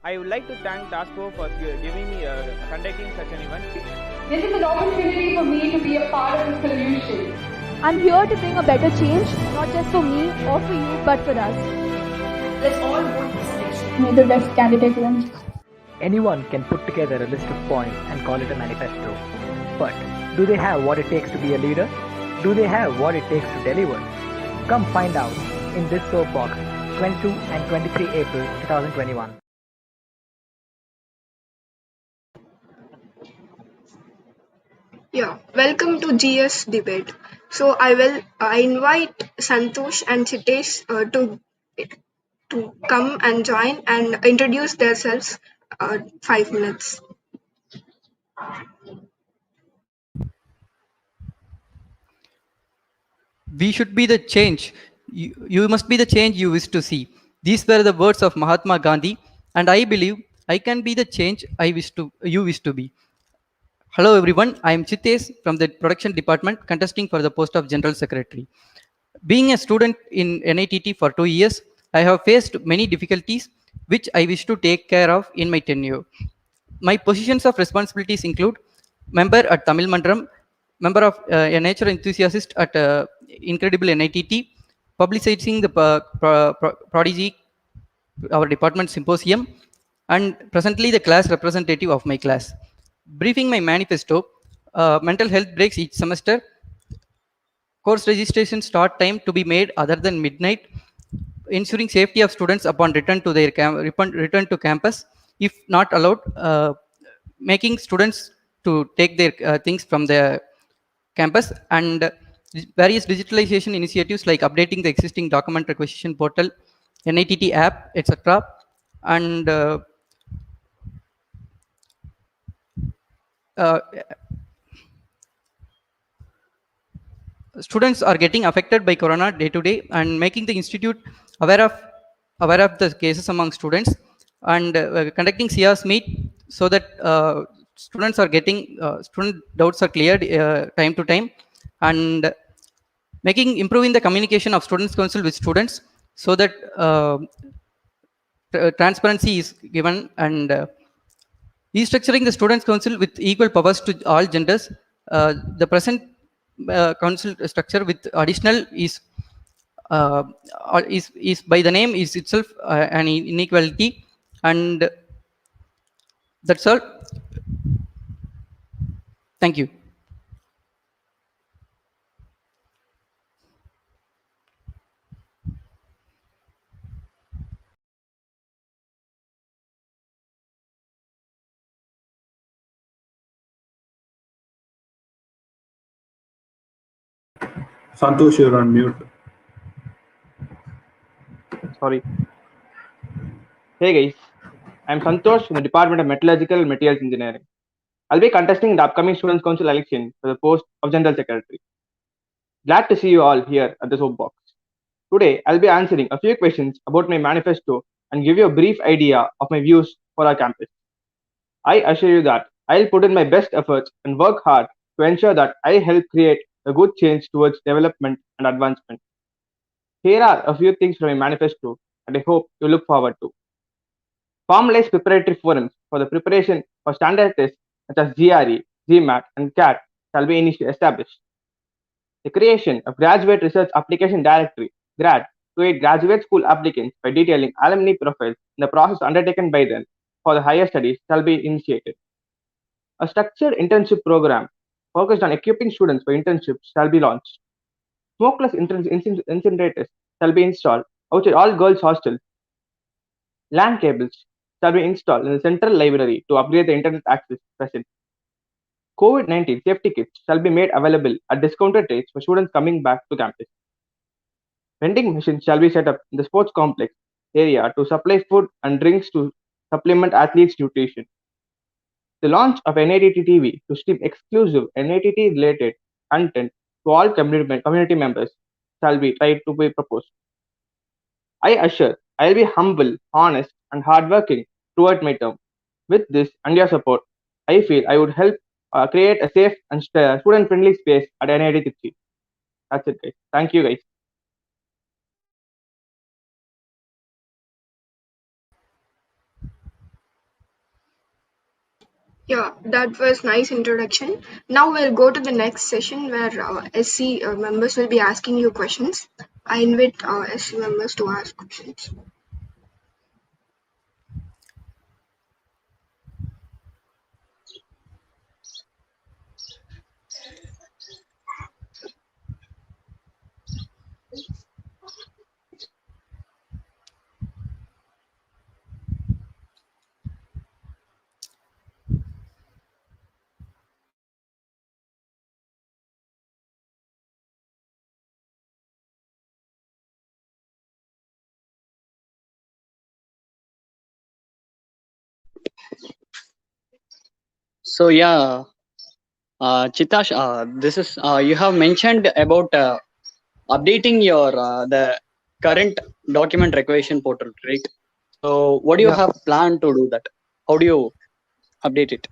I would like to thank Tasco for giving me conducting such an event. This is an opportunity for me to be a part of the solution. I'm here to bring a better change, not just for me or for you, but for us. Let's all vote this election. May the best candidate win. Anyone can put together a list of points and call it a manifesto. But do they have what it takes to be a leader? Do they have what it takes to deliver? Come find out in this SoapBox, 22 and 23 April 2021. Yeah, welcome to GS debate. So I invite Santosh and Chitesh to come and join and introduce themselves. 5 minutes. We should be the change. You must be the change you wish to see. These were the words of Mahatma Gandhi, and I believe I can be the change you wish to be. Hello everyone, I am Chitesh from the production department contesting for the post of General Secretary. Being a student in NITT for 2 years, I have faced many difficulties which I wish to take care of in my tenure. My positions of responsibilities include member at Tamil Mandram, member of a nature enthusiast at Incredible NITT, publicizing the Prodigy, our department symposium, and presently the class representative of my class. Briefing my manifesto, mental health breaks each semester, course registration start time to be made other than midnight, ensuring safety of students upon return to their return to campus, if not allowed, making students to take their things from the campus, and various digitalization initiatives like updating the existing document requisition portal, NITT app, etc. And uh, students are getting affected by corona day to day and making the institute aware of the cases among students, and conducting CRs meet so that students are getting student doubts are cleared time to time, and making improving the communication of students council with students so that transparency is given, and restructuring the students council with equal powers to all genders. The present council structure with additional uh, is by the name is itself an inequality, and that's all. Thank you. Santosh, you're on mute. Sorry. Hey guys, I'm Santosh from the Department of Metallurgical Materials Engineering. I'll be contesting in the upcoming Students' Council election for the post of General Secretary. Glad to see you all here at the Soapbox. Today, I'll be answering a few questions about my manifesto and give you a brief idea of my views for our campus. I assure you that I'll put in my best efforts and work hard to ensure that I help create a good change towards development and advancement. Here are a few things from my manifesto that I hope you look forward to. Formalized preparatory forums for the preparation for standard tests such as GRE, GMAT, and CAT shall be established. The creation of Graduate Research Application Directory (GRAD) to aid graduate school applicants by detailing alumni profiles in the process undertaken by them for the higher studies shall be initiated. A structured internship program focused on equipping students for internships shall be launched. Smokeless incinerators shall be installed outside all girls' hostels. LAN cables shall be installed in the central library to upgrade the internet access present. COVID-19 safety kits shall be made available at discounted rates for students coming back to campus. Vending machines shall be set up in the sports complex area to supply food and drinks to supplement athletes' nutrition. The launch of NITT TV to stream exclusive NITT related content to all community members shall be tried to be proposed. I assure I'll be humble, honest, and hardworking throughout my term. With this and your support, I feel I would help create a safe and student-friendly space at NIT Trichy. That's it, guys. Thank you, guys. Yeah, that was nice introduction. Now we'll go to the next session where SC members will be asking you questions. I invite SC members to ask questions. So yeah, Chitash, this is you have mentioned about updating your the current document requisition portal, right? So what do you Yeah. have planned to do that? How do you update it?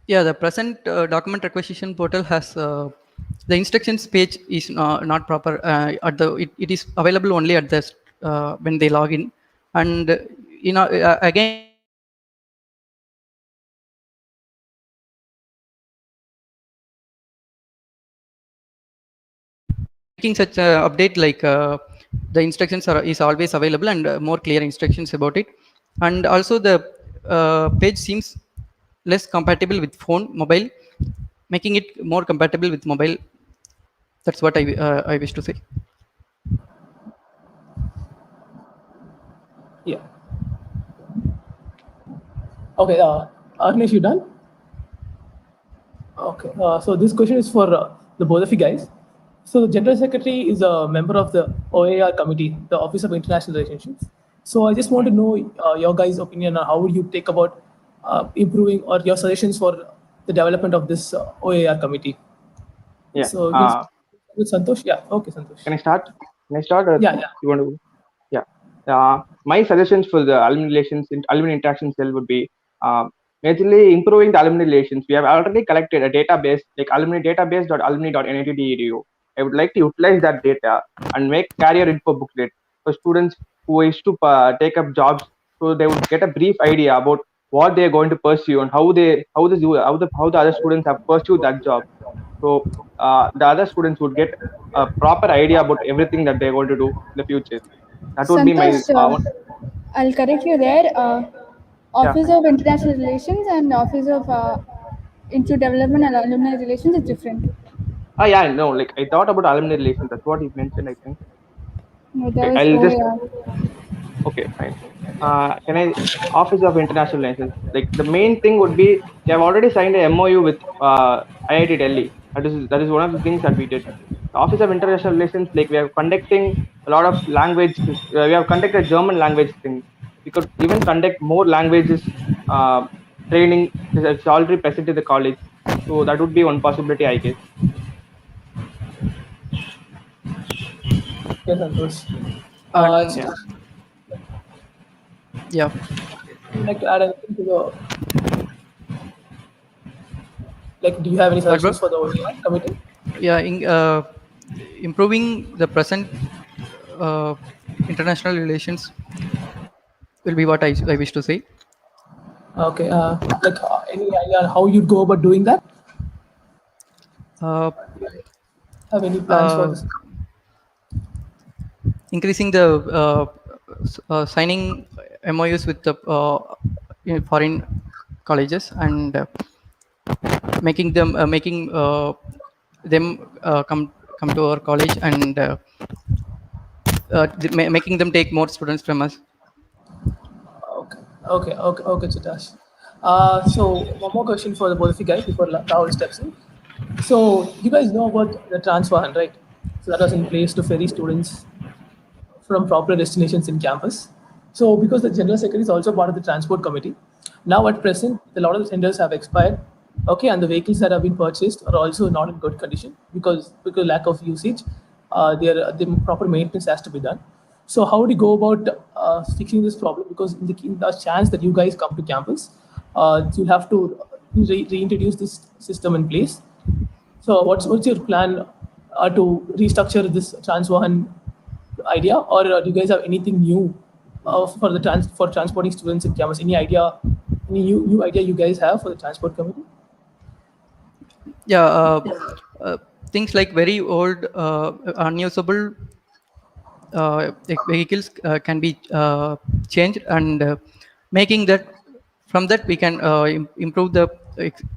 Yeah, the present document requisition portal has the instructions page is not proper. It is available only at the when they log in, and again making such a update like the instructions are is always available and more clear instructions about it, and also the page seems less compatible with phone mobile, making it more compatible with mobile. That's what I wish to say. Yeah. Okay. Agnesh, you done? Okay. So this question is for the both of you guys. So the General Secretary is a member of the OAR committee, the Office of International Relationships. So I just want to know your guys' opinion on how would you take about improving or your suggestions for the development of this OAR committee. Yeah. So we'll start with Santosh. Yeah. Okay, Santosh. Can I start? Can I start? Or Yeah. Yeah. you want to? Yeah. My suggestions for the alumni relations, alumni interaction cell would be majorly improving the alumni relations. We have already collected a database like alumni database.alumni.nit.edu. I would like to utilize that data and make career info booklet for students who wish to take up jobs, so they would get a brief idea about what they are going to pursue and how the other students have pursued that job. So the other students would get a proper idea about everything that they're going to do in the future. That would be my Santosh, I'll correct you there. yeah. Office of International Relations and Office of Institute Development and Alumni Relations is different. Yeah, no, like I thought about alumni relations. That's what he mentioned, I think. No, that Okay, was I'll just OAR. okay, fine. Can I Office of International Relations? Like the main thing would be they have already signed a MOU with IIT Delhi. That is one of the things that we did. The Office of International Relations, like we are conducting a lot of language. We have conducted German language thing. We could even conduct more languages training. It's already present in the college, so that would be one possibility, I guess. Yeah, Santosh. And Yeah. Chitash, yeah, would you like to add anything to the do you have any what bro? suggestions for the OAR committee? Yeah, improving the present uh, international relations will be what I wish to say. Okay. Any idea on how you'd go about doing that? Uh, Have any plans for this? Increasing the signing MOUs with the foreign colleges and making them come to our college and making them take more students from us. Okay, Chitash. So one more question for the both of you guys before Rahul steps in. So you guys know about the transfer, right? So that was in place to ferry students from proper destinations in campus. So because the general secretary is also part of the transport committee, now at present a lot of the tenders have expired. Okay, and the vehicles that have been purchased are also not in good condition because lack of usage. The proper maintenance has to be done. So how do you go about fixing this problem? Because in the chance that you guys come to campus, you'll have to reintroduce this system in place. So what's your plan to restructure this Transvahan idea, or do you guys have anything new for transporting students in campus? Any idea Any new idea you guys have for the transport committee? Yeah, things like very old, unusable vehicles can be changed, and making that from that we can improve the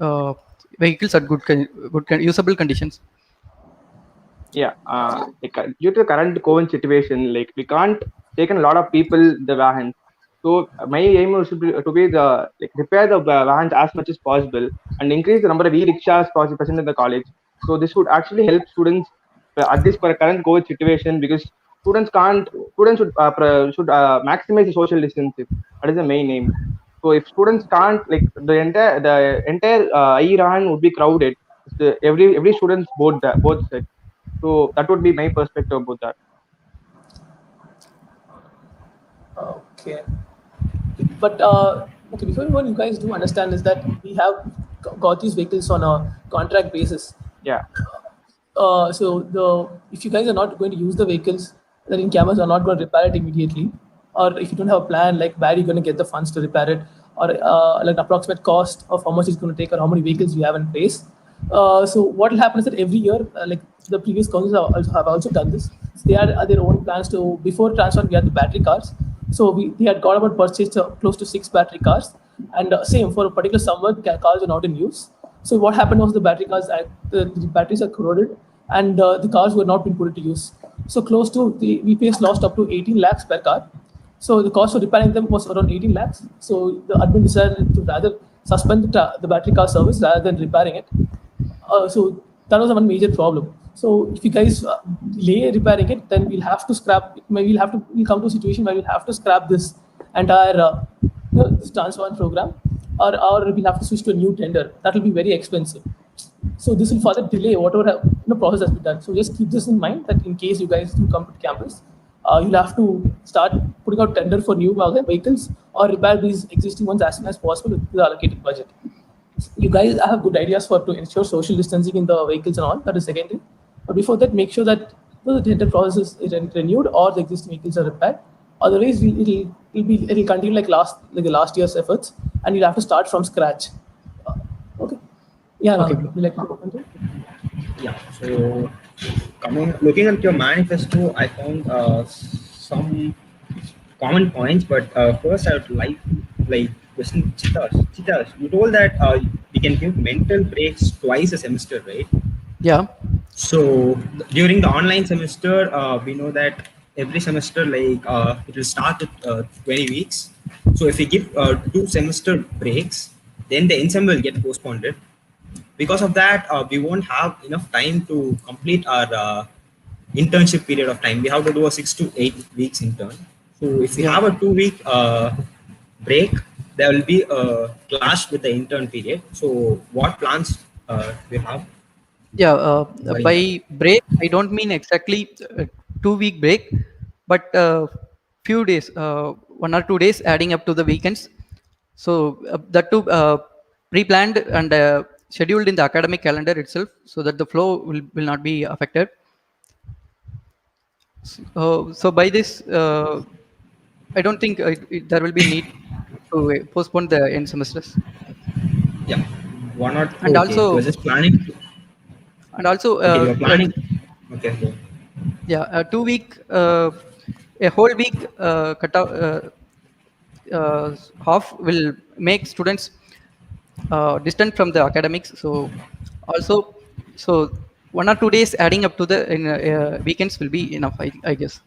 uh, vehicles at usable conditions. Yeah, due to the current COVID situation, like we can't take in a lot of people the vans. So my aim was to be the like repair the vans as much as possible and increase the number of e-rickshaws present in the college. So this would actually help students at this current COVID situation, because students should maximize the social distancing. That is the main aim. So if students can't, like the entire IE would be crowded. Every student's both sides. So that would be my perspective about that. Okay. But okay, before what you guys do understand is that we have got these vehicles on a contract basis. Yeah, So if you guys are not going to use the vehicles, then in cameras are not going to repair it immediately, or if you don't have a plan like where you're going to get the funds to repair it, or like approximate cost of how much it's going to take or how many vehicles you have in place. So what will happen is that every year, like the previous councils have also done this. So they had their own plans to before transfer. We had the battery cars, so they had got about purchased close to 6 battery cars, and same for a particular summer, cars are not in use. So what happened was the battery cars, the batteries are corroded, and the cars were not being put into use. So we faced lost up to 18 lakhs per car. So the cost of repairing them was around 18 lakhs. So the admin decided to rather suspend the battery car service rather than repairing it. So that was one major problem. So if you guys delay repairing it, then we'll have to scrap. We'll come to a situation where we'll have to scrap this entire this transfer program, or we'll have to switch to a new tender. That will be very expensive. So this will further delay whatever process has been done. So just keep this in mind that in case you guys do come to campus, you'll have to start putting out tender for new vehicles or repair these existing ones as soon as possible with the allocated budget. You guys have good ideas to ensure social distancing in the vehicles and all. That is second thing. But before that, make sure that the tender process is renewed or the existing vehicles are repaired. Otherwise, it'll continue like the last year's efforts, and you'll have to start from scratch. Okay. Yeah. Okay. Would you like to continue? Yeah. So, looking at your manifesto, I found some common points. But first, I would like question Chitash, you told that we can give mental breaks twice a semester, right? Yeah. So during the online semester, we know that every semester it will start at 20 weeks. So if we give 2 semester breaks, then the exam will get postponed. Because of that, we won't have enough time to complete our internship period of time. We have to do a 6 to 8 weeks intern. So if we have a 2-week break, there will be a clash with the intern period. So what plans we have? Yeah, by break, I don't mean exactly 2-week break, but few days, 1 or 2 days adding up to the weekends. So that too pre-planned and scheduled in the academic calendar itself, so that the flow will not be affected. So by this, I don't think there will be need to postpone the end semesters. Yeah, 1 or 2. And also, you're just planning. And also, Okay, you're planning. Okay. Yeah, a 2-week, a whole week cut out, half will make students distant from the academics. So also, so 1 or 2 days adding up to the weekends will be enough, I guess.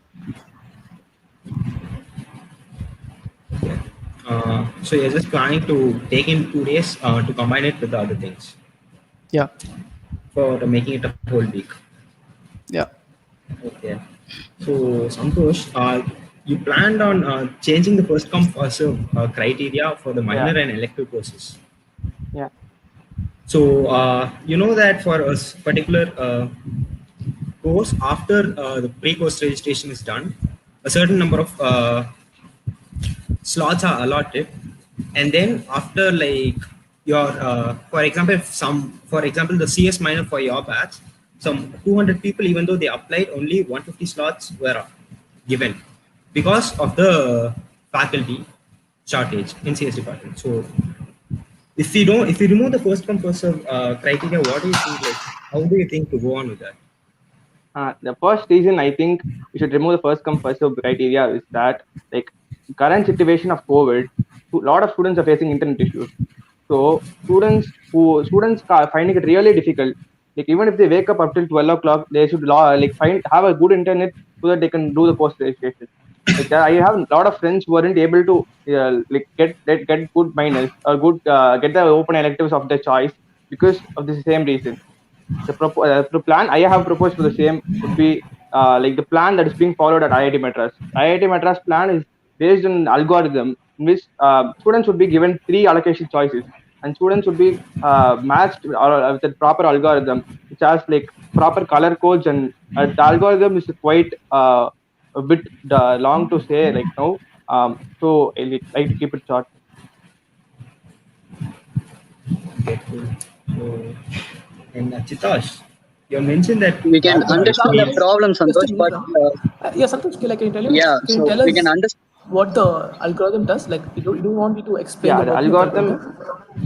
So you're just planning to take in 2 days to combine it with the other things. Yeah. For making it a whole week. Yeah. Okay. So Santosh, you planned on changing the first come first serve criteria for the minor and elective courses. Yeah. So you know that for a particular course, after the pre-course registration is done, a certain number of slots are allotted, and then after your for example the CS minor for your batch, some 200 people, even though they applied, only 150 slots were given because of the faculty shortage in CS department. So if you remove the first come first serve criteria, what do you think? Like, how do you think to go on with that? The first reason I think we should remove the first come first served criteria is that, like, current situation of COVID, a lot of students are facing internet issues. So students are finding it really difficult. Like, even if they wake up till 12 o'clock, they should like find have a good internet so that they can do the course registration. Like, I have a lot of friends who weren't able to like get good minors or good get the open electives of their choice because of the same reason. The plan I have proposed for the same would be like the plan that is being followed at IIT Madras. IIT Madras plan is based on an algorithm in which students would be given three allocation choices, and students would be matched with a proper algorithm, which has like proper color codes, and the algorithm is quite a bit long to say right now. So I like to keep it short. Okay, cool. So, and Chitash, you mentioned that We can talking about understand the Just experience. problem, just a Santosh, but minute. Yeah, Santosh, can you tell you? yeah, Can you so tell we can us understand. what the algorithm does? Like, you don't want me to explain Yeah, the the working of the algorithm algorithm.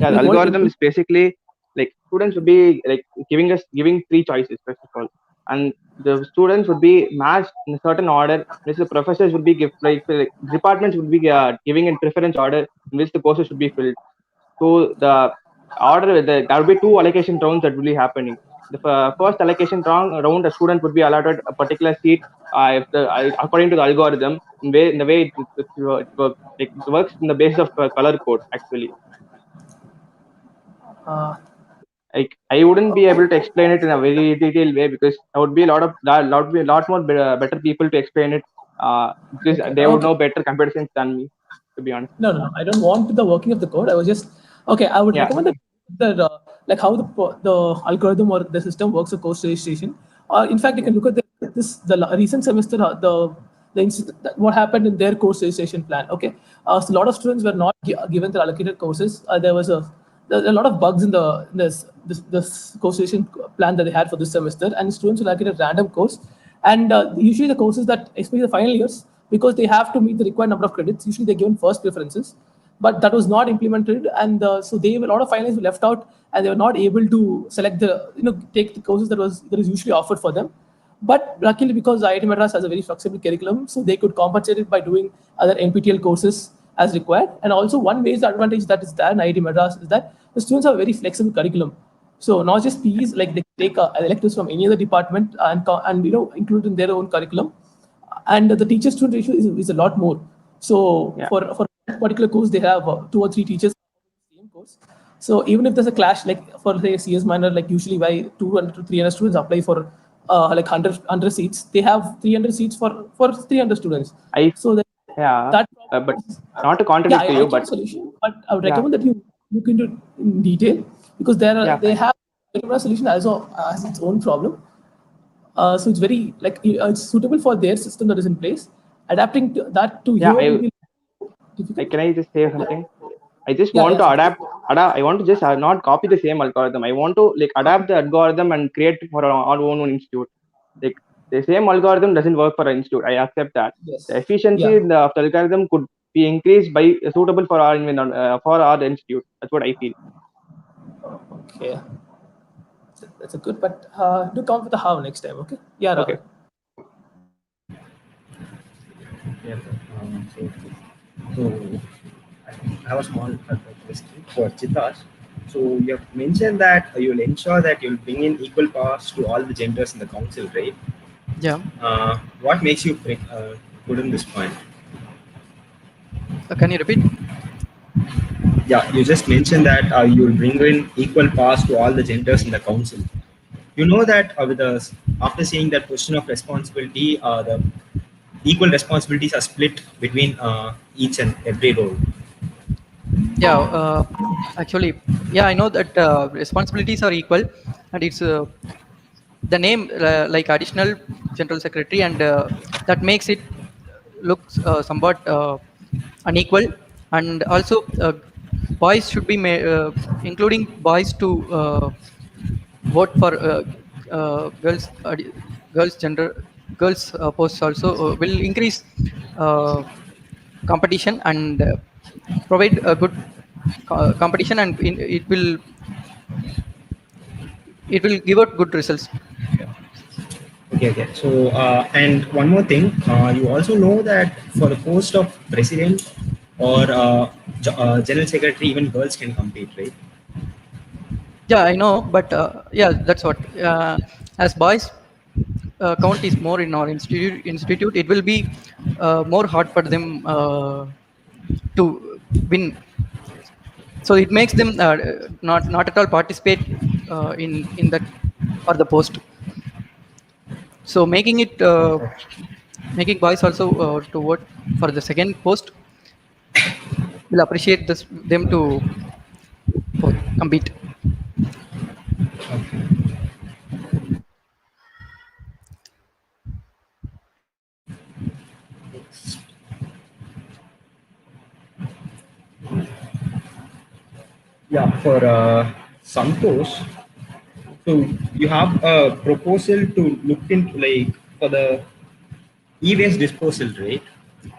Yeah, the Like, what it algorithm includes? is basically like students would be like giving three choices first of all, and the students would be matched in a certain order. Which the professors would be like departments would be giving in preference order in which the courses should be filled. So there will be two allocation rounds that will be happening. The first allocation round, a student would be allotted a particular seat if according to the algorithm. It works in the basis of color code actually. Uh, Like, I wouldn't be okay, able to explain it in a very detailed way because there would be a lot more better people to explain it because okay, they would okay. know better computer science than me, to be honest. No, no, no. I don't want the working of the code. I was just okay. I would Yeah, recommend that like how the algorithm or the system works for course registration. Or in fact, you yeah, can look at recent semester what happened in their course registration plan. Okay, so a lot of students were not given the allocated courses. There a lot of bugs in this course registration plan that they had for this semester, and students will get a random course. And usually the courses that, especially the final years, because they have to meet the required number of credits, usually they're given first preferences. But that was not implemented, and so a lot of finalists were left out, and they were not able to select take the courses that is usually offered for them. But luckily, because IIT Madras has a very flexible curriculum, so they could compensate it by doing other NPTEL courses as required. And also, one major advantage that is there in IIT Madras is that the students have a very flexible curriculum. So not just PEs, like they take electives from any other department and include in their own curriculum, and the teacher-student ratio is a lot more. So yeah. for that particular course, they have two or three teachers in the same course. So even if there's a clash, like for say CS minor, like usually why 200 to 300 students apply for like 100 seats, they have 300 seats for 300 students. I So Yeah, that but problem is, not to yeah, contradict to I you, get but a solution, but I would yeah, recommend that you look into it in detail because yeah, they fine. have a solution also has its own problem. So it's very like it's suitable for their system that is in place. Adapting that to Yeah, here will be difficult. can I just say something? I just Yeah, want yeah, to sure. adapt. I want to just not copy the same algorithm. I want to like adapt the algorithm and create for our own institute. Like, the same algorithm doesn't work for an institute. I accept that. The Yes. efficiency Yeah. of the algorithm could be increased by suitable for for our institute. That's what I feel. Okay. That's a good, but do count with the how next time. Okay. Yeah, Okay. Rahul. Yeah. So I have a small question for Chitash. So you have mentioned that you'll ensure that you'll bring in equal powers to all the genders in the council, right? Yeah. What makes you put in this point? Can you repeat? Yeah, you just mentioned that you'll bring in equal powers to all the genders in the council. You know that after seeing that question of responsibility, the equal responsibilities are split between each and every role. Yeah. Actually, yeah, I know that responsibilities are equal, and it's the name like additional general secretary, and that makes it looks somewhat unequal. And also, boys should be including boys to vote for girls gender girls posts also will increase uh, competition and provide a good competition, and it will give out good results. Okay, okay. So, and one more thing, you also know that for the post of president or general secretary, even girls can compete, right? Yeah, I know, but yeah, that's what. As boys count is more in our institute, it will be more hard for them to win. So it makes them not at all participate in that for the post. So making boys also to vote for the second post will appreciate them to compete. Yeah, for Santosh, so you have a proposal to look into like for the e-waste disposal rate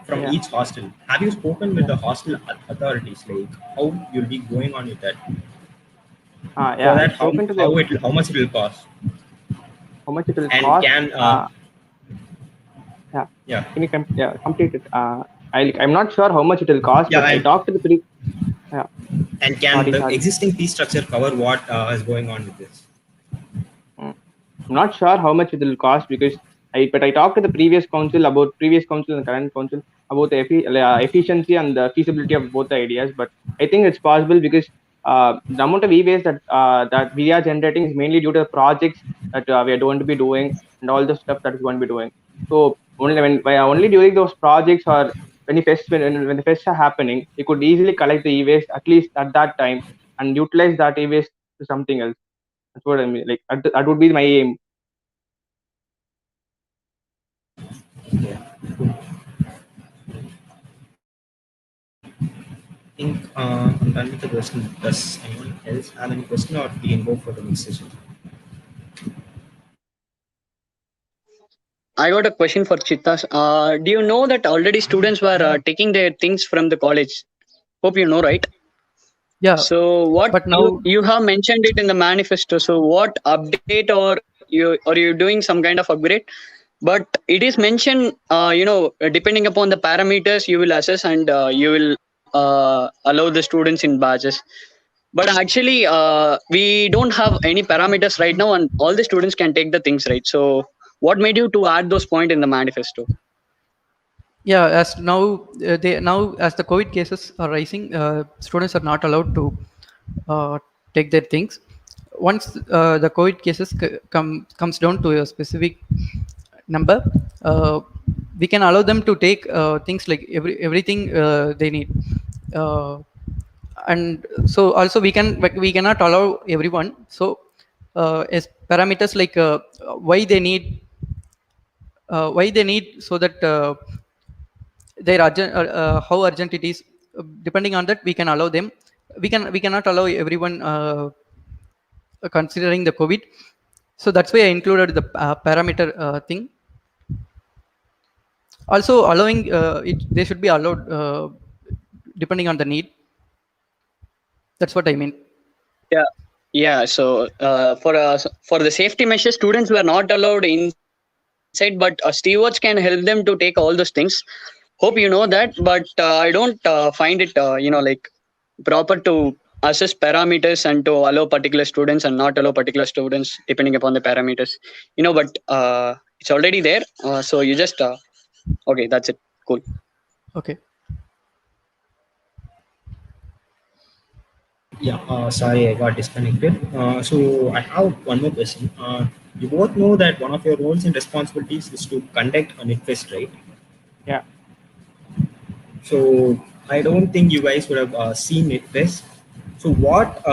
from Yeah, each hostel. Have you spoken with yeah, the hostel authorities, like how you'll be going on with that? yeah. For I've that, spoken to how much it will cost, how much it will and cost. can Yeah, yeah, can you complete it? I'm not sure how much it will cost, yeah, but I talked to the yeah. and can Sorry, the sorry. existing fee structure cover what is going on with this? Mm. I'm not sure how much it will cost because I talked to the previous council and the current council about the efficiency and the feasibility of both the ideas. But I think it's possible because the amount of e-waste that we are generating is mainly due to the projects that we are going to be doing and all the stuff that is going to be doing. So only during those projects or when the fests are happening, you could easily collect the e-waste at least at that time and utilize that e-waste to something else. That's what I mean. Like that would be my aim. I think I'm done with the question. Does anyone else have any question, or we can go for the next session? I got a question for Chitta. Do you know that already students were taking their things from the college? Hope you know, right? Yeah, So what but you now, you have mentioned it in the manifesto. So what update or you doing some kind of upgrade? But it is mentioned, depending upon the parameters, you will assess and you will allow the students in batches. But actually, we don't have any parameters right now, and all the students can take the things, right? So what made you to add those points in the manifesto? yeah, as now as the COVID cases are rising, students are not allowed to take their things. Once the COVID cases comes down to a specific number, uh, we can allow them to take things like everything they need. Uh, and so also we cannot allow everyone. So as parameters like why they need so that their urgent how urgent it is, depending on that we can allow them. We cannot allow everyone considering the COVID. So that's why I included the parameter thing. Also allowing it, they should be allowed depending on the need. That's what I mean. Yeah, yeah. So for the safety measures, students were not allowed inside, but stewards can help them to take all those things. Hope you know that, but I don't find it like proper to assess parameters and to allow particular students and not allow particular students depending upon the parameters. But it's already there. So you just okay. That's it. Cool. Okay. Yeah, sorry, I got disconnected. So I have one more question. You both know that one of your roles and responsibilities is to conduct a NIT fest, right? Yeah, So I don't think you guys would have seen NIT fest. So what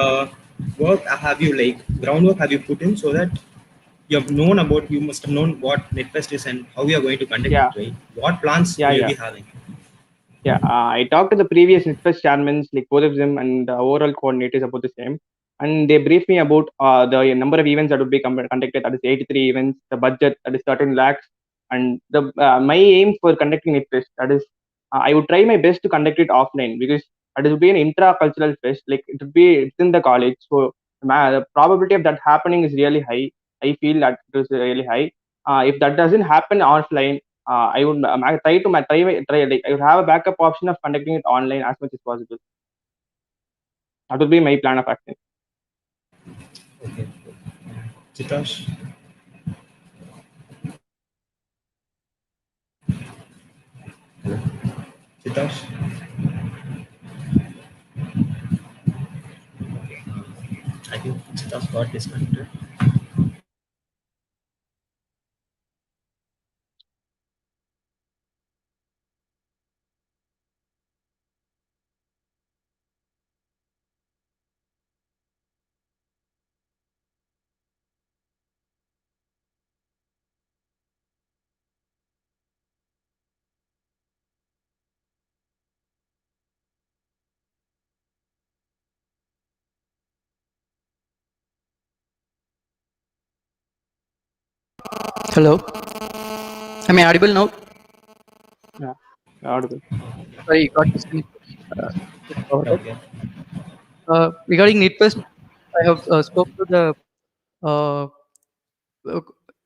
work have you groundwork have you put in so that you must have known what NIT fest is and how you are going to conduct it, yeah, right? What plans yeah, will you yeah, be having? yeah. I talked to the previous INSPECT chairmen, like both of them, and the overall coordinators about the same. And they briefed me about the number of events that would be conducted. That is 83 events. The budget that is 13 lakhs. And the my aim for conducting it is that is I would try my best to conduct it offline because and it would be an intra-cultural fest, like it would be within the college. So the probability of that happening is really high. I feel that it is really high. If that doesn't happen offline, I would try like I would have a backup option of conducting it online as much as possible. That would be my plan of action. Okay. Chitash? Chitash? Okay. I think Chitash got disconnected. Hello. Am I audible now? Yeah, audible. Sorry, got disconnected. About it. Okay. Regarding NIT Fest, I have spoke to the uh,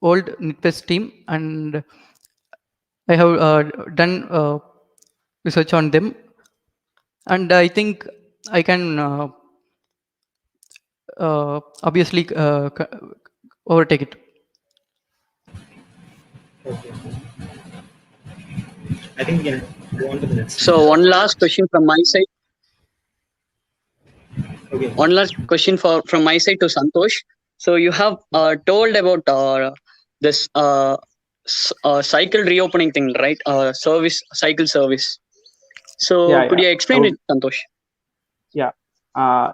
old NIT Fest team, and I have done research on them, and I think I can obviously overtake it. Okay. I think we can go on to the next So speaker. one last question from my side. Okay. One last question from my side to Santosh. So you have told about this cycle reopening thing, right? Cycle service. So Yeah, could yeah. you I explain would. it, Santosh? Yeah,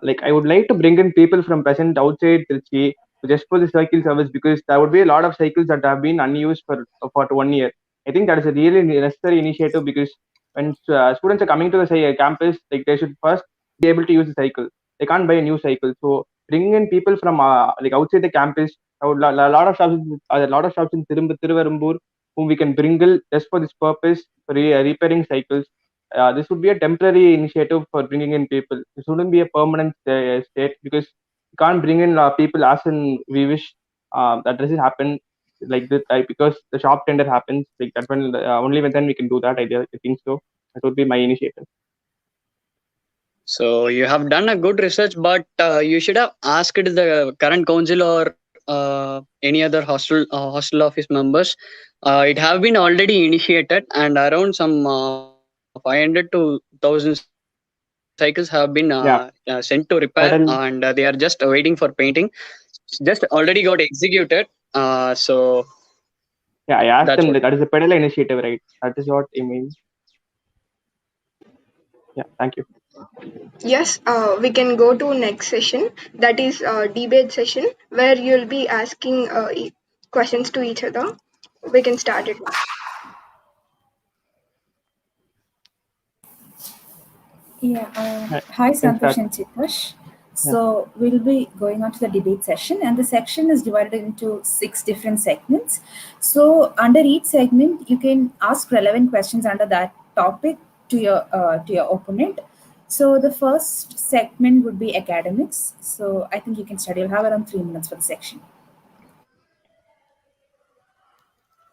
like I would like to bring in people from present outside Trichy just for the cycle service, because there would be a lot of cycles that have been unused for 1 year. I think that is a really necessary initiative, because when students are coming to the campus, like they should first be able to use the cycle. They can't buy a new cycle. So bringing in people from like outside the campus, I would a lot of shops, a lot of shops in Tiruvarambur whom we can bring in just for this purpose for repairing cycles. This would be a temporary initiative for bringing in people. This wouldn't be a permanent state, because you can't bring in people as in we wish. That doesn't happen like this, because the shop tender happens like that when only when then we can do that. I think so. That would be my initiative. So you have done a good research, but you should have asked the current council or any other hostel office members. It have been already initiated, and around some 500 to 1,000 cycles have been sent to repair, Yeah, and they are just pedal. waiting for painting. Just already got executed. So Yeah, I that's asked what. them that is a pedal initiative, right? That is what I mean. Yeah, thank you. Yes, we can go to next session. That is debate session where you'll be asking questions to each other. We can start it now. Yeah, hi You can Santosh start. and Chitash. Yeah, So we'll be going on to the debate session, and the section is divided into 6 different segments. So under each segment, you can ask relevant questions under that topic to your opponent. So the first segment would be academics. So I think you can start. You'll have around 3 minutes for the section.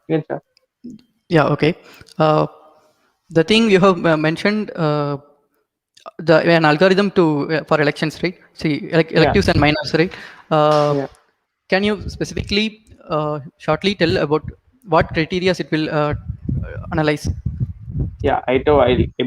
you can start. Yeah. Okay. Uh, the thing you have mentioned. The an algorithm to for elections, right? See, Yeah, electives and minors, right? Uh, yeah. can you specifically shortly tell about what criteria it will analyze? Yeah, I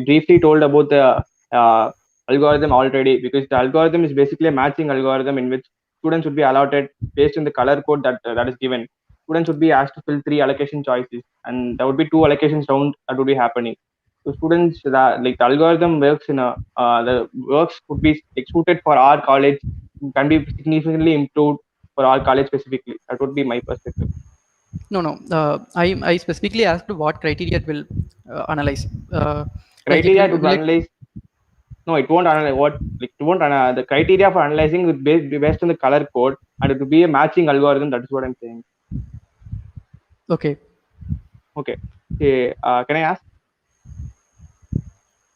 briefly told about the uh, algorithm already, because the algorithm is basically a matching algorithm in which students would be allotted based on the color code that is given. Students would be asked to fill 3 allocation choices, and there would be 2 allocations round that would be happening. So students, like the algorithm works in a the works could be suited for our college, can be significantly improved for our college specifically. That would be my perspective. No, no. I specifically asked what criteria it will analyze. Like it Criteria to will it. analyze. No, it won't analyze what, like it won't the criteria for analyzing would be based on the color code, and it would be a matching algorithm. That is what I'm saying. Okay. Okay. Okay. Can I ask?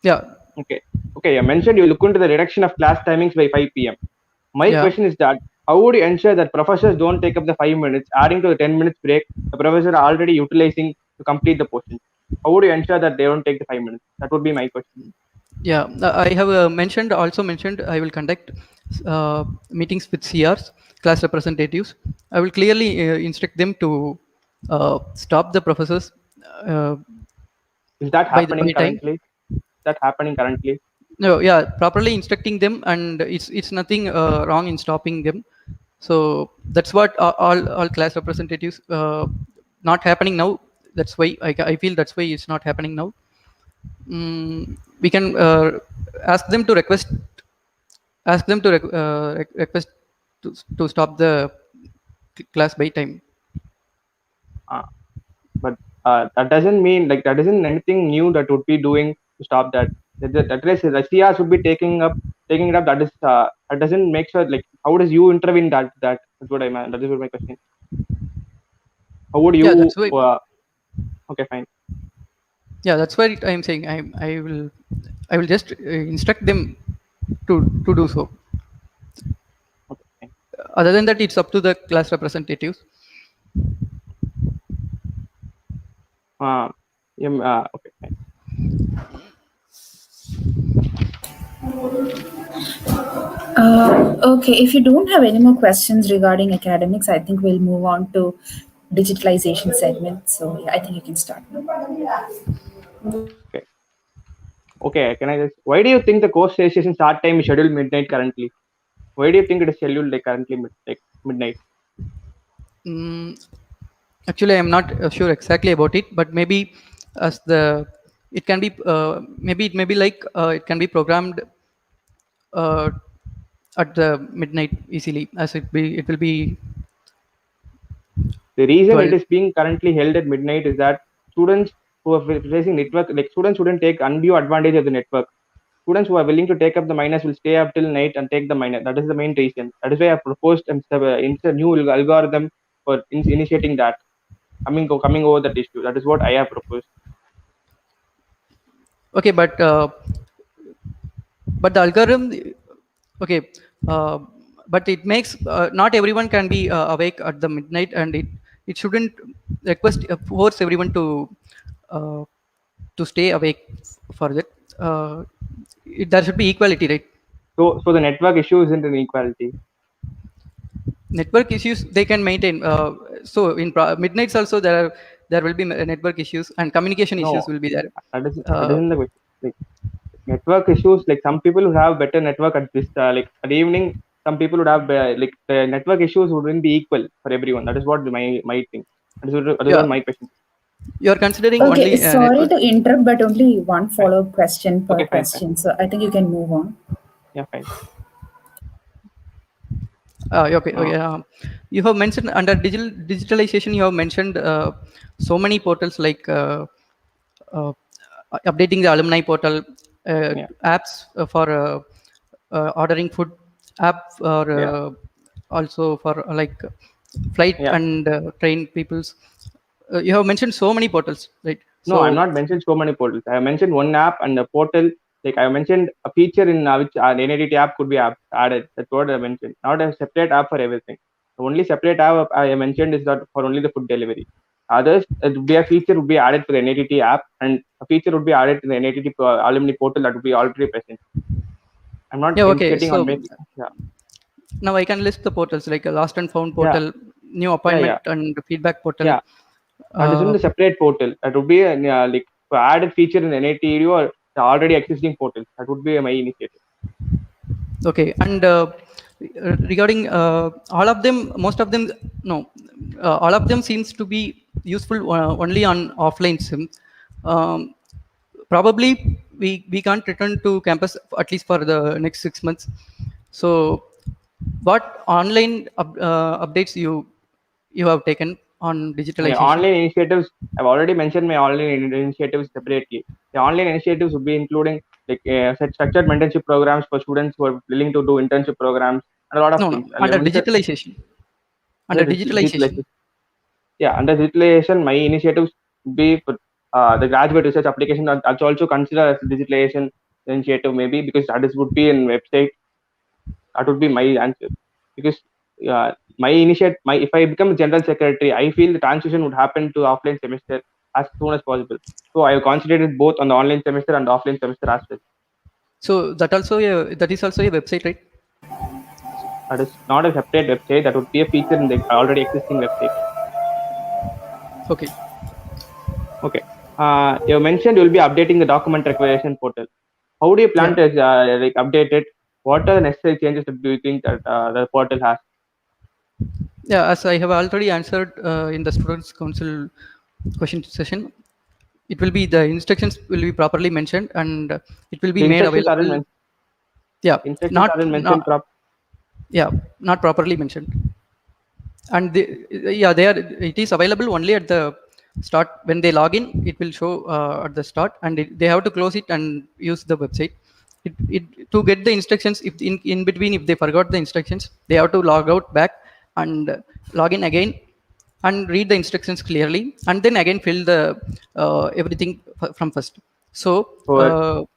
Yeah. Okay. Okay, you mentioned you look into the reduction of class timings by 5 p.m. My Yeah. question is that how would you ensure that professors don't take up the 5 minutes, adding to the 10 minutes break the professor are already utilizing to complete the portion? How would you ensure that they don't take the 5 minutes? That would be my question. Yeah, I have also mentioned I will conduct meetings with CRs, class representatives. I will clearly instruct them to stop the professors uh, Is that by happening time. currently? Is that happening currently? No, yeah, properly instructing them, and it's nothing wrong in stopping them. So that's what all class representatives not happening now. That's why I feel that's why it's not happening now. We can ask them to request to stop the class by time. Uh, but that doesn't mean like that isn't anything new that would be doing to stop that. That is the CR should be taking it up. That doesn't make sure like how does you intervene that's what I meant. That is what my question. How would Yeah, you? that's why. Okay, fine. Yeah, that's why I am saying I will just instruct them to do so. Okay, fine. Other than that, it's up to the class representatives. Okay, fine. Okay, if you don't have any more questions regarding academics, I think we'll move on to digitalization segment. So yeah, I think you can start now. Okay. Okay, can I just? Why do you think the course registration start time is scheduled midnight currently? Why do you think it is scheduled like currently midnight? Mm, Actually, I'm not sure exactly about it, but maybe as the it can be maybe it may be like it can be programmed uh, at the midnight easily, as it will be The reason it 12. is being currently held at midnight is that students who are facing network, like students shouldn't take undue advantage of the network. Students who are willing to take up the minors will stay up till night and take the minor. That is the main reason. That is why I proposed a new algorithm for initiating that, coming over that issue. That is what I have proposed. Okay, but the algorithm, okay, uh, but it makes not everyone can be awake at the midnight, and it shouldn't request force everyone uh, to stay awake for that. There should be equality, right? So the network issue isn't an equality. Network issues they can maintain. So in midnights also there will be network issues, and communication issues No, will be there. that Uh, isn't the question. Like, network issues, like some people who have better network at this like at evening, some people would have like the network issues wouldn't be equal for everyone. That is what my thing. That is yeah, what my question. you are considering Okay, only sorry network. to interrupt, but only one Fine. follow-up question per Okay, fine. question. So I think you can move on. Yeah, fine. Okay, okay. You have mentioned under digitalization. You have mentioned so many portals like uh, updating the alumni portal, Yeah, apps for ordering food, app for yeah, also for like flight yeah. and train peoples. You have mentioned so many portals, right? No, I'm So not mentioned so many portals. I have mentioned one app and a portal. Like I have mentioned a feature in which an NIT app could be added. That's what I mentioned. Not a separate app for everything. The only separate app I mentioned is that for only the food delivery. Others, it would be a feature would be added to the NIT app, and a feature would be added to the NIT alumni portal that would be already present. I'm not yeah, okay. instigating on So make. Yeah, now I can list the portals like a lost and found yeah, portal, new yeah, appointment yeah, and feedback portal. yeah. That is in Uh, the separate portal. That would be like to add a feature in NIT or the already existing portals. That would be my initiative. Okay, and regarding all of them, most of them, no, all of them seems to be useful only on offline sim. Um, Probably we can't return to campus at least for the next 6 months. So, what online updates you have taken on My digitalization? online initiatives, I've already mentioned my online initiatives separately. The online initiatives would be including like structured mentorship programs for students who are willing to do internship programs and a lot of No, no, things. And under mentioned digitalization. Under under digitalization. digitalization. Yeah, under digitalization, my initiatives would be for the graduate research application. That's also considered as digitalization. initiative maybe, because that is would be in website. That would be my answer, because my initiate my if I become general secretary, I feel the transition would happen to offline semester as soon as possible. So I have concentrated both on the online semester and the offline semester as well. So that is also a website, right? That is not a separate website. That would be a feature in the already existing website. Okay. Okay. You mentioned you'll be updating the document requisition portal. How do you Yeah. plan to like update it? What are the necessary changes that do you think that the portal has? Yeah, as I have already answered in the students council question session, it will be the instructions will be properly mentioned, and it will be The made instructions aren't available. Yeah, instructions not aren't mentioned not yeah, not properly mentioned. And yeah, they are. It is available only at the start. When they log in, it will show at the start, and they have to close it and use the website. To get the instructions, if in between, if they forgot the instructions, they have to log out back and log in again and read the instructions clearly, and then again fill the everything from first. So for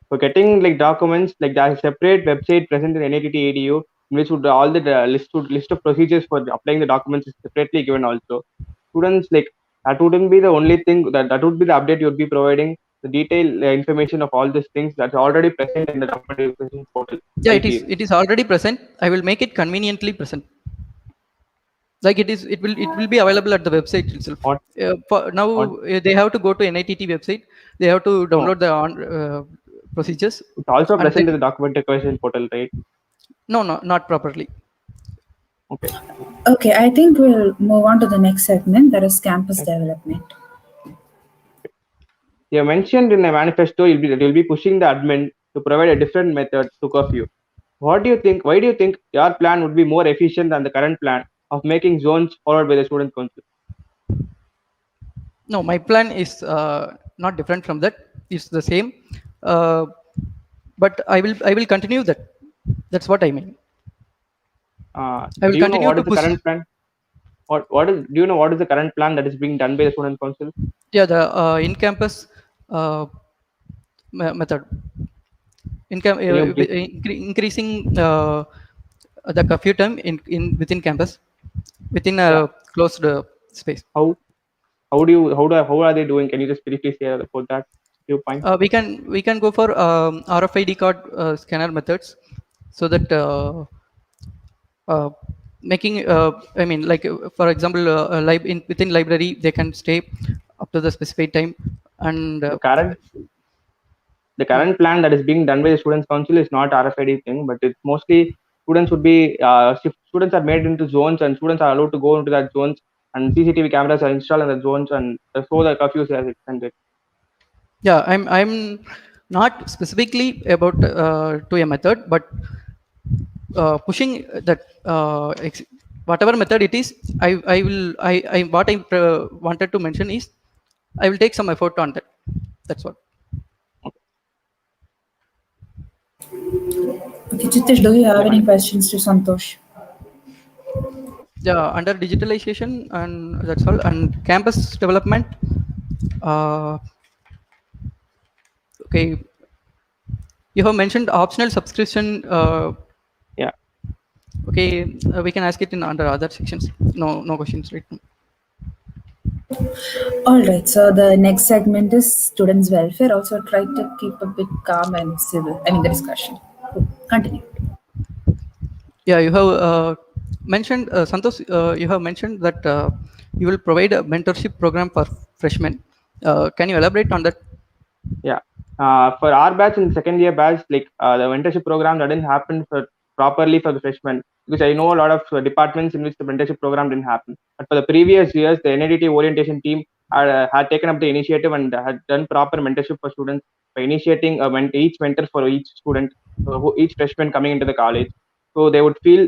for getting like documents, like there's a separate website present in NIT EDU, in which would all the list of procedures for applying the documents is separately given also. Students, like, that wouldn't be the only thing, that would be the update you would be providing, the detailed information of all these things that's already present in the document requisition portal, yeah, I it is feel. it is already present. I will make it conveniently present. Like it will be available at the website itself. What Now what they have to go to NITT website. They have to No, download the procedures, it's also and present then in the document requisition portal, right? no, not properly. Okay. Okay, I think we'll move on to the next segment, that is campus development. You mentioned in a manifesto you'll be pushing the admin to provide a different method to curfew. What do you think? Why do you think your plan would be more efficient than the current plan of making zones followed by the student council? No, my plan is not different from that. It's the same, uh, but I will continue that. That's what I mean. I will Do you know continue what to is the push. current plan? What is Do you know what is the current plan that is being done by the student council? Yeah, the in-campus uh, method. Can you please? Increasing the curfew time in within campus, within Yeah. a closed space. How how are they doing? Can you just briefly share about that few points? We can go for RFID card scanner methods, so that uh, making I mean, like for example, within library they can stay up to the specified time, and The current the hmm. current plan that is being done by the students council is not RFID thing, but it's mostly students would be students are made into zones, and students are allowed to go into that zones, and CCTV cameras are installed in the zones, and so the curfew is extended. Yeah, I'm not specifically about to a method, but pushing that whatever method it is, I will I what I wanted to mention is I will take some effort on that. That's what. Okay, Chitish, do you have Yeah. any questions to Santosh? Yeah, under digitalization and that's all, and campus development. uh, okay, you have mentioned optional subscription. Yeah. Okay, we can ask it in under other sections. No questions right now. All right, so the next segment is students' welfare. Also, try to keep a bit calm and civil. I mean, the discussion. Continue. Yeah, you have mentioned, Santosh, you have mentioned that you will provide a mentorship program for freshmen. Can you elaborate on that? Yeah. For our batch in second year batch, like the mentorship program that didn't happen for properly for the freshmen, because I know a lot of departments in which the mentorship program didn't happen. But for the previous years, the NIT orientation team had taken up the initiative and had done proper mentorship for students by initiating each mentor for each student, each freshman coming into the college. So they would feel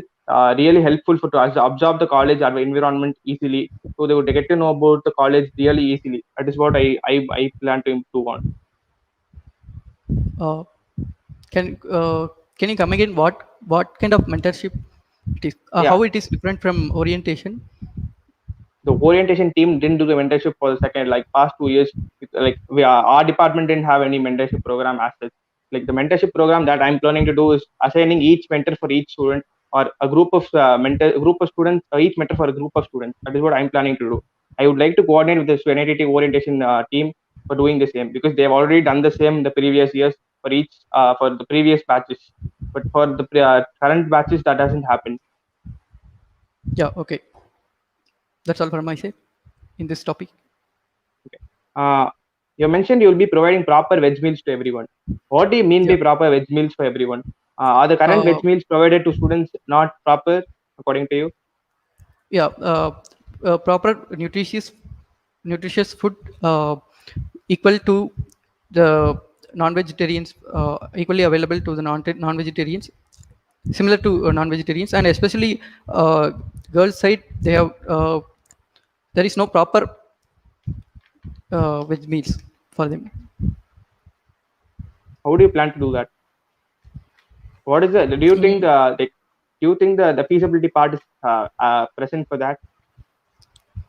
really helpful for to absorb the college or the environment easily. So they would get to know about the college really easily. That is what I plan to improve on. Uh, can you come again? What kind of mentorship it is? Yeah, How it is different from orientation? the orientation team didn't do the mentorship for the second, like past 2 years. Like our department didn't have any mentorship program as such. like the mentorship program that I'm planning to do is assigning each mentor for each student, or a group of group of students, each mentor for a group of students. That is what I'm planning to do. I would like to coordinate with the NIT orientation team for doing the same, because they have already done the same the previous years for each for the previous batches, but for the current batches that hasn't happened. Yeah, okay. That's all from my side in this topic. Okay. You mentioned you will be providing proper veg meals to everyone. What do you mean by proper veg meals for everyone? Are the current veg meals provided to students not proper according to you? Yeah, proper nutritious food equal to the non-vegetarians, equally available to the non-vegetarians, similar to non-vegetarians, and especially girls side, they have there is no proper veg meals for them. How do you plan to do that? What is the? Do you think the feasibility part is present for that?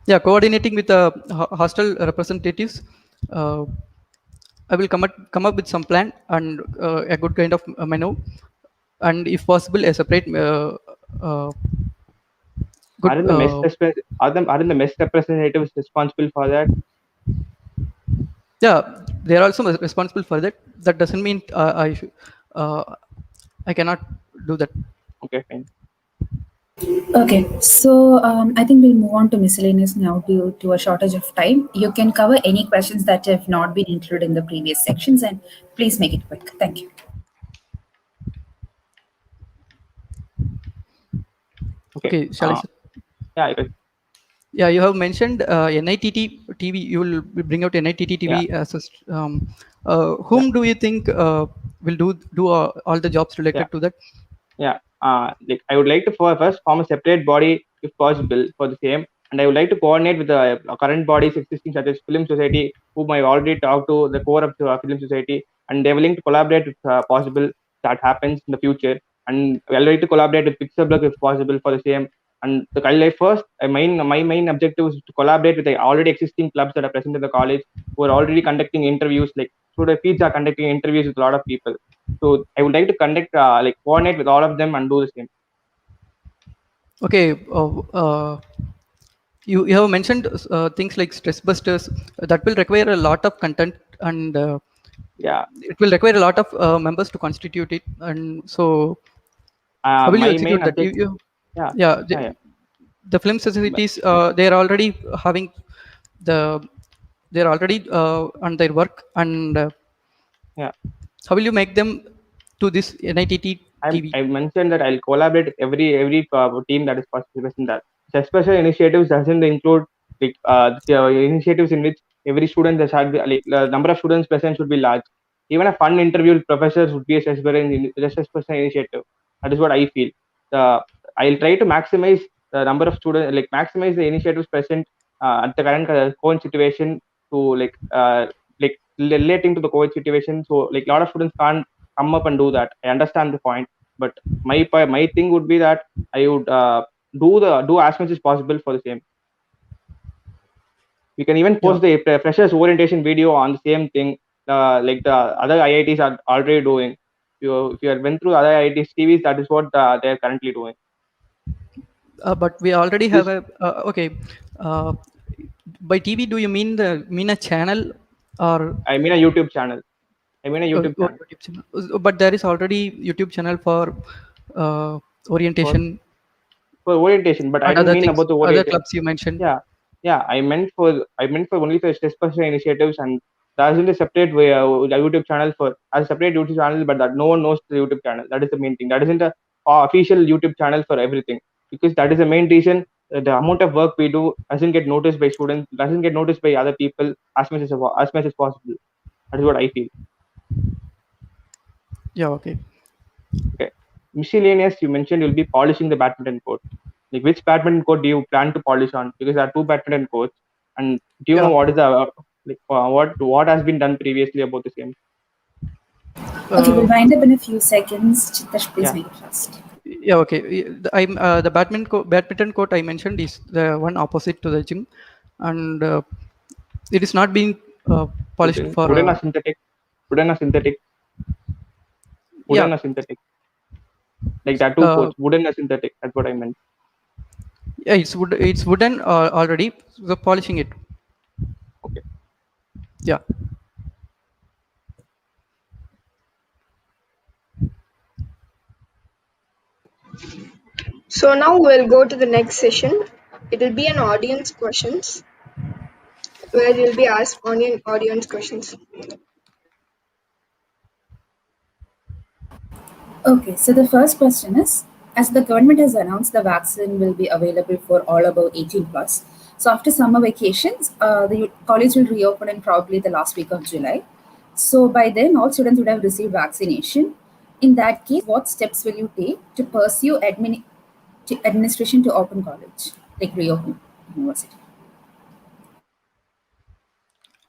Yeah, coordinating with the hostel representatives, I will come up with some plan and a good kind of menu, and if possible, a separate good. Aren't the aren't the mess representatives responsible for that? Yeah, they are also responsible for that. That doesn't mean uh, I cannot do that. Okay, fine. Okay, so I think we'll move on to miscellaneous now due to a shortage of time. You can cover any questions that have not been included in the previous sections, and please make it quick. Thank you. Okay, shall I? Yeah. Yeah, you have mentioned NITT TV. You will bring out NITT TV Yeah. as whom do you think will do all the jobs related to that? Yeah. Like I would like to first form a separate body if possible for the same, and I would like to coordinate with the current bodies existing such as Film Society, whom I already talked to, the core of the Film Society, and they're willing to collaborate if possible. That happens in the future, and I would like to collaborate with Pixelbook if possible for the same. And the first, my main objective is to collaborate with the already existing clubs that are present in the college, who are already conducting interviews. Like Student Feeds are conducting interviews with a lot of people. So I would like to conduct coordinate with all of them and do the same. Okay, you have mentioned things like stress busters that will require a lot of content, and it will require a lot of members to constitute it, and so how will you My execute main that? objective, The film societies they are already having they're already on their work, and how will you make them to this NITT TV? I mentioned that I'll collaborate with every team that is possible in that. Such special initiatives doesn't include like the initiatives in which every student has had like the number of students present should be large. Even a fun interview with professors would be a special initiative. That is what I feel. I'll try to maximize the number of students, like maximize the initiatives present at the current current situation to like relating to the COVID situation. So like a lot of students can't come up and do that. I understand the point, but my thing would be that I would do as much as possible for the same. We can even post the freshers orientation video on the same thing, like the other IITs are already doing. If you have went through other IITs TVs, that is what they are currently doing. But we already have a okay. By TV, do you mean a channel, or I mean a YouTube channel? I mean a YouTube channel. YouTube channel. But there is already YouTube channel for orientation. For orientation, but I don't mean about the other orientation. clubs you mentioned. Yeah. I meant for only for stress buster initiatives, and there isn't a separate way YouTube channel for a separate YouTube channel, but that no one knows the YouTube channel. That is the main thing. That isn't a official YouTube channel for everything, because that is the main reason the amount of work we do doesn't get noticed by students, doesn't get noticed by other people as much as possible. That is what I feel. Yeah. Okay. Miscellaneous, you mentioned you'll be polishing the badminton court. Like which badminton court do you plan to polish on? Because there are two badminton courts, and do you know what is the what has been done previously about the same? Okay, we'll wind up in a few seconds. Chitash, please make it fast. Yeah. Okay. The badminton court I mentioned is the one opposite to the gym, and it is not being polished for wooden or synthetic. wooden Yeah. or synthetic? Like there are two coats, wooden or synthetic. That's what I meant. Yeah, it's wooden already. So polishing it. Okay. Yeah. So now we'll go to the next session. It will be an audience questions where you'll be asked audience questions. Okay, so the first question is, as the government has announced the vaccine will be available for all above 18 plus. So after summer vacations, the college will reopen in probably the last week of July. So by then, all students would have received vaccination. In that case, what steps will you take to pursue administration to open college, like reopen university?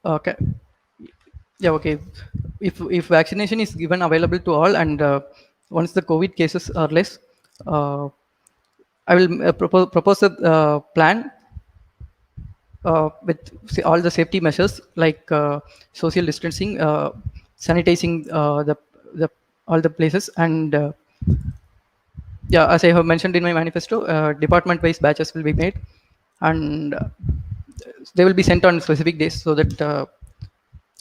Okay. Yeah. Okay. If vaccination is given available to all, and once the COVID cases are less, I will propose a plan with all the safety measures like social distancing, sanitizing the all the places, and yeah, as I have mentioned in my manifesto, department-wise batches will be made, and they will be sent on specific days so that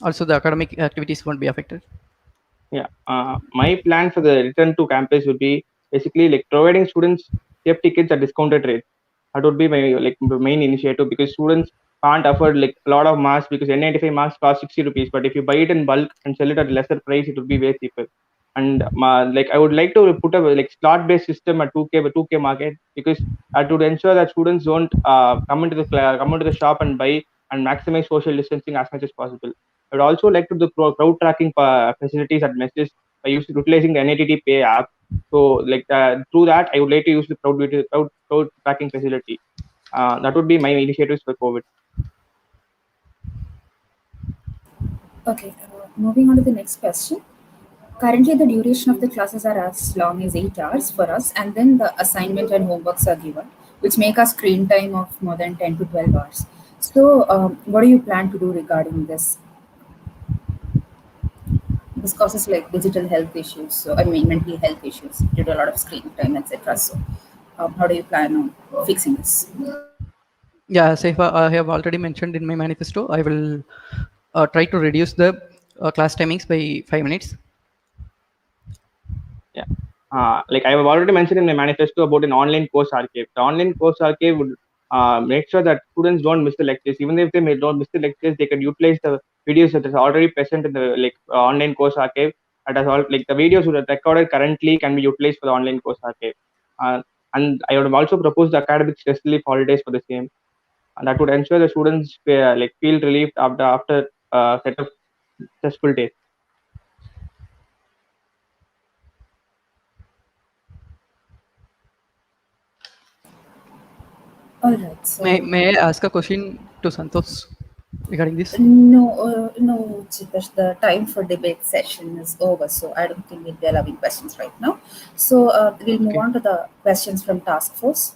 also the academic activities won't be affected. Yeah. My plan for the return to campus would be basically like providing students safe tickets at discounted rates. That would be my like main initiative, because students can't afford like a lot of masks, because N95 masks cost 60 rupees. But if you buy it in bulk and sell it at lesser price, it would be way cheaper. And like I would like to put a like slot based system at 2K market, because to ensure that students don't come into the shop and buy, and maximize social distancing as much as possible. I would also like to do crowd tracking facilities at messes by utilizing the NIT Pay app. So, like through that, I would like to use the crowd tracking facility. That would be my initiatives for COVID. Okay, moving on to the next question. Currently, the duration of the classes are as long as 8 hours for us, and then the assignment and homeworks are given, which make a screen time of more than 10 to 12 hours. So, what do you plan to do regarding this? This causes like digital health issues, so I mean mental health issues due to a lot of screen time, etc. So, how do you plan on fixing this? Yeah, as I have already mentioned in my manifesto, I will try to reduce the class timings by 5 minutes. Yeah. Like I have already mentioned in my manifesto about an online course archive. The online course archive would make sure that students don't miss the lectures. Even if don't miss the lectures, they can utilize the videos that is already present in the like online course archive. That has all like the videos that are recorded currently can be utilized for the online course archive. Uh, and I would have also proposed the academic stress relief holidays for the same, and that would ensure the students like feel relieved after set of stressful days. All right. So, May I ask a question to Santosh regarding this? no, Chitash, the time for debate session is over, so I don't think we'll be allowing questions right now. So, we'll move Okay. on to the questions from task force.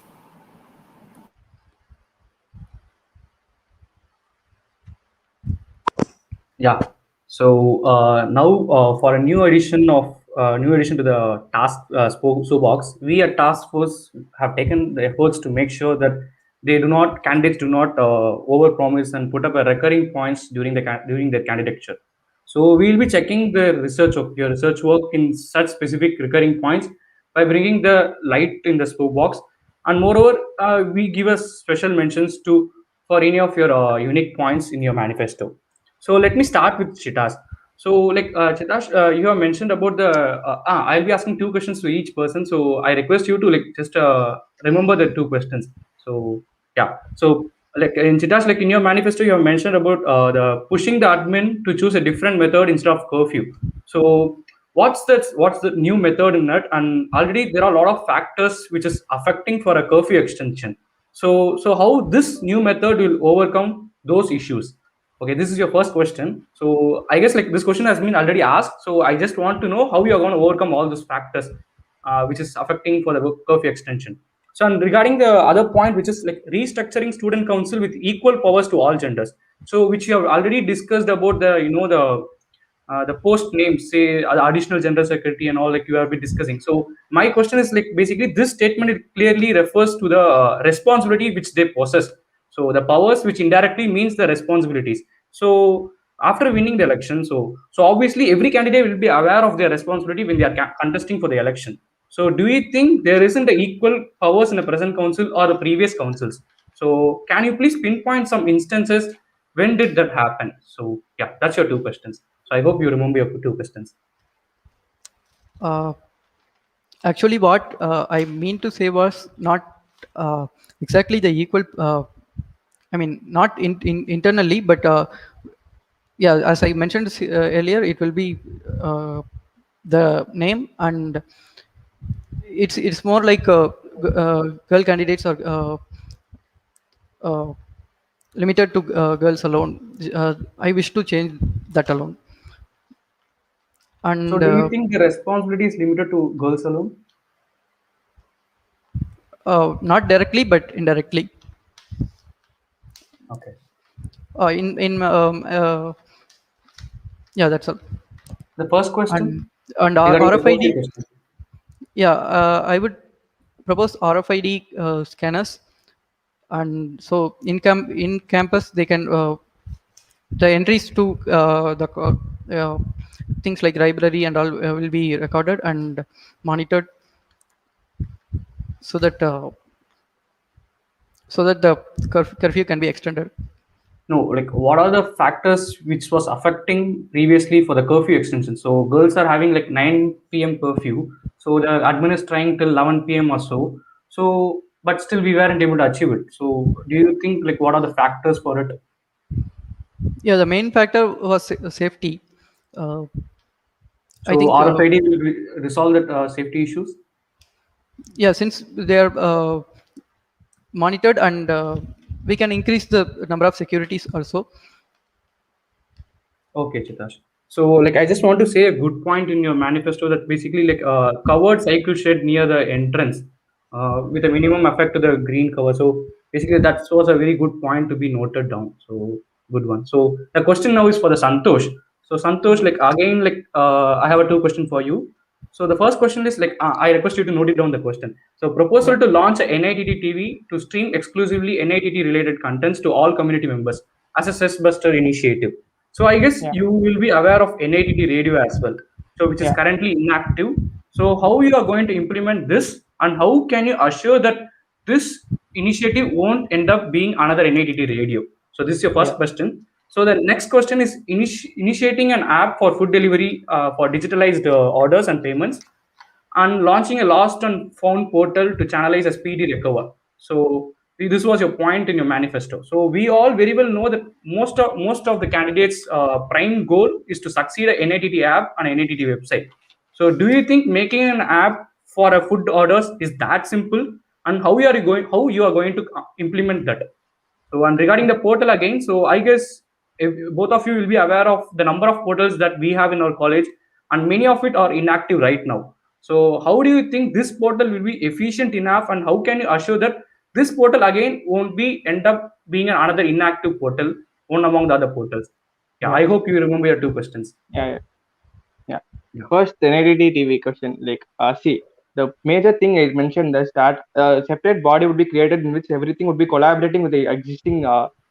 Yeah. So now for a new addition to the SoapBox, we at Task Force have taken the efforts to make sure that candidates do not overpromise and put up a recurring points during their candidature. So we will be checking the research of your research work in such specific recurring points by bringing the light in the SoapBox, and moreover, we give us special mentions to for any of your unique points in your manifesto. So let me start with Chitash. So, like Chitash, you have mentioned about the. I'll be asking two questions to each person. So I request you to like just remember the two questions. So yeah. So like in Chitash, like in your manifesto, you have mentioned about the pushing the admin to choose a different method instead of curfew. So what's the new method in that? And already there are a lot of factors which is affecting for a curfew extension. So how this new method will overcome those issues? Okay, this is your first question. So I guess like this question has been already asked. So I just want to know how you are going to overcome all those factors, which is affecting for the curfew extension. So and regarding the other point, which is like restructuring student council with equal powers to all genders. So which you have already discussed about the the post names, say additional general secretary and all, like you have been discussing. So my question is like basically this statement, it clearly refers to the responsibility which they possess. So the powers which indirectly means the responsibilities. So after winning the election, so obviously every candidate will be aware of their responsibility when they are contesting for the election. So do you think there isn't the equal powers in the present council or the previous councils? So can you please pinpoint some instances when did that happen? So yeah, that's your two questions. So I hope you remember your two questions. Uh, Actually, what I mean to say was not exactly the equal. I mean, not internally, but yeah, as I mentioned earlier, it will be the name, and it's more like girl candidates are uh, limited to girls alone. I wish to change that alone, So and do you think the responsibility is limited to girls alone? not directly but indirectly. Okay. In Yeah, that's all. The first And question regarding the RFID, posting question. yeah, I would propose RFID scanners, and so in campus they can the entries to the things like library and all will be recorded and monitored, so that the curfew can be extended. No, like what are the factors which was affecting previously for the curfew extension? So girls are having like 9 p.m. curfew. So the admin is trying till 11 p.m. or so. So but still we weren't able to achieve it. So do you think like what are the factors for it? Yeah, the main factor was safety. uh, I So think RFID will resolve that safety issues. yeah, since they are monitored, and we can increase the number of securities also. Okay, Chitash. So, like, I just want to say a good point in your manifesto that basically, like, covered cycle shed near the entrance with a minimum effect to the green cover. So, basically, that was a very good point to be noted down. So, good one. So, the question now is for the Santosh. So, Santosh, like, again, like, I have a two question for you. So, the first question is like, I request you to note it down the question. So, proposal to launch a NITT TV to stream exclusively NITT related contents to all community members as a cess buster initiative. So I guess Yeah, you will be aware of NITT radio as well, so which is yeah, currently inactive. So how you are going to implement this, and how can you assure that this initiative won't end up being another NITT radio? So this is your first yeah, question. So the next question is initiating an app for food delivery for digitalized orders and payments, and launching a lost and found portal to channelize a speedy recover. So this was your point in your manifesto. So we all very well know that most of the candidates' prime goal is to succeed at NITT app and NITT website. So do you think making an app for a food orders is that simple? And how you are going to implement that? So, and regarding the portal again, so I guess if both of you will be aware of the number of portals that we have in our college, and many of it are inactive right now. So, how do you think this portal will be efficient enough, and how can you assure that this portal again won't be end up being another inactive portal, one among the other portals? Yeah, yeah, I hope you remember your two questions. yeah, yeah. Yeah. First, the NITT TV question. Like, see, the major thing I mentioned is that a separate body would be created in which everything would be collaborating with the existing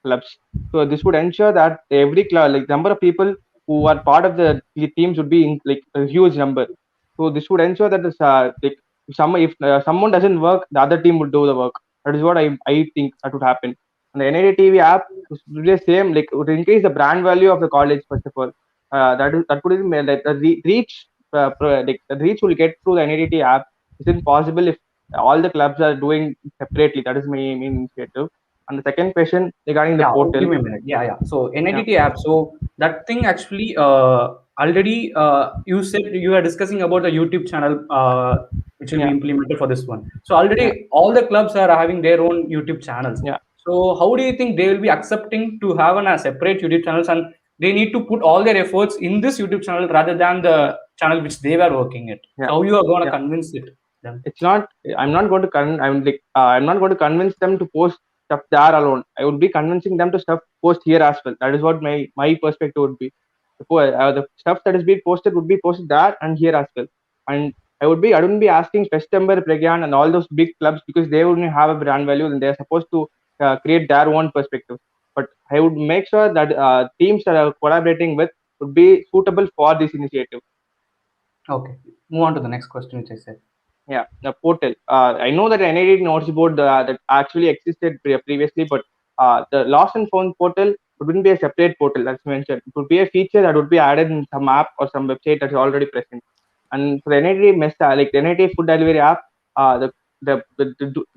clubs. So this would ensure that every club, like number of people who are part of the teams would be in like a huge number. So this would ensure that this like if someone doesn't work, the other team will do the work. That is what I think that would happen. And the NITT TV app would be the same. Like, would increase the brand value of the college first of all. That would be like the reach. Like the reach will get through the NITT app isn't possible if all the clubs are doing separately. That is my main initiative. And the second question regarding the Yeah, portal. give me a minute. Yeah, yeah. So Yeah, NITT app. So that thing actually already you said you are discussing about the YouTube channel which will be yeah, implemented for this one. So yeah, already all the clubs are having their own YouTube channels. yeah, So how do you think they will be accepting to have a separate YouTube channels, and they need to put all their efforts in this YouTube channel rather than the channel which they were working at? yeah, So how you are going to yeah. convince it them? It's not. I'm not going to I'm not going to convince them to post stuff there alone. I would be convincing them to stuff post here as well. That is what my perspective would be. the stuff that is being posted would be posted there and here as well. And I wouldn't be asking Festember, Pregyan, and all those big clubs because they wouldn't have a brand value and they're supposed to create their own perspective. But I would make sure that teams that are collaborating with would be suitable for this initiative. Okay, move on to the next question, which I said. Yeah, the portal. I know that NIT notes board that actually existed previously, but the lost and found portal wouldn't be a separate portal as mentioned. It would be a feature that would be added in some app or some website that's already present. And for the NIT like the NIT food delivery app, the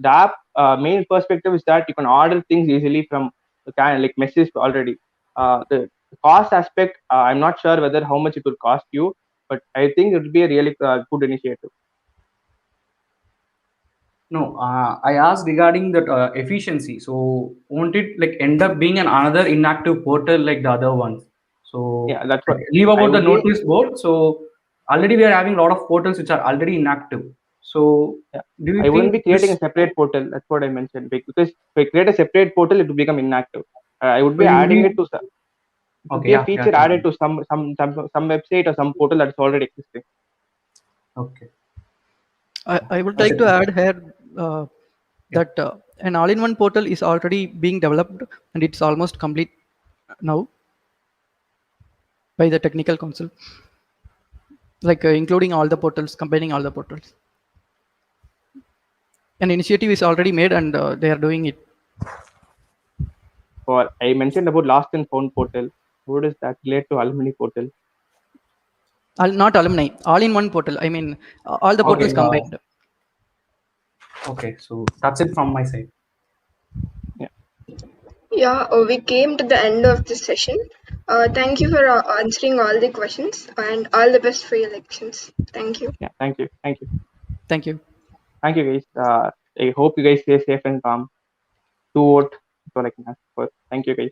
app main perspective is that you can order things easily from the kind like messages already. The cost aspect, I'm not sure whether how much it would cost you, but I think it would be a really good initiative. No, I asked regarding that efficiency. So won't it like end up being another inactive portal like the other ones? So Yeah, that's what leave I about the would be. notice board. So already we are having a lot of portals which are already inactive. So Yeah. do you I wouldn't think be creating this? a separate portal. That's what I mentioned. Because if I create a separate portal, it will become inactive. I would So be you adding it need. to some. It would Okay, be a yeah, yeah, feature added continue. to some website or some portal that's already existing. Okay, I would that's like it to from me. add here Yeah. that an all-in-one portal is already being developed and it's almost complete now by the technical council, like including all the portals, combining all the portals. An initiative is already made and they are doing it. Or I mentioned about lost and found portal. What is that relate to alumni portal? Not alumni, all-in-one portal. I mean, all the Okay. portals combined. Okay. So that's it from my side. Yeah. Yeah, we came to the end of this session. Thank you for answering all the questions and all the best for your elections. Thank you. Yeah. Thank you. Thank you. Thank you. Thank you, guys. I hope you guys stay safe and calm. To vote. That's all I can ask for. Thank you, guys.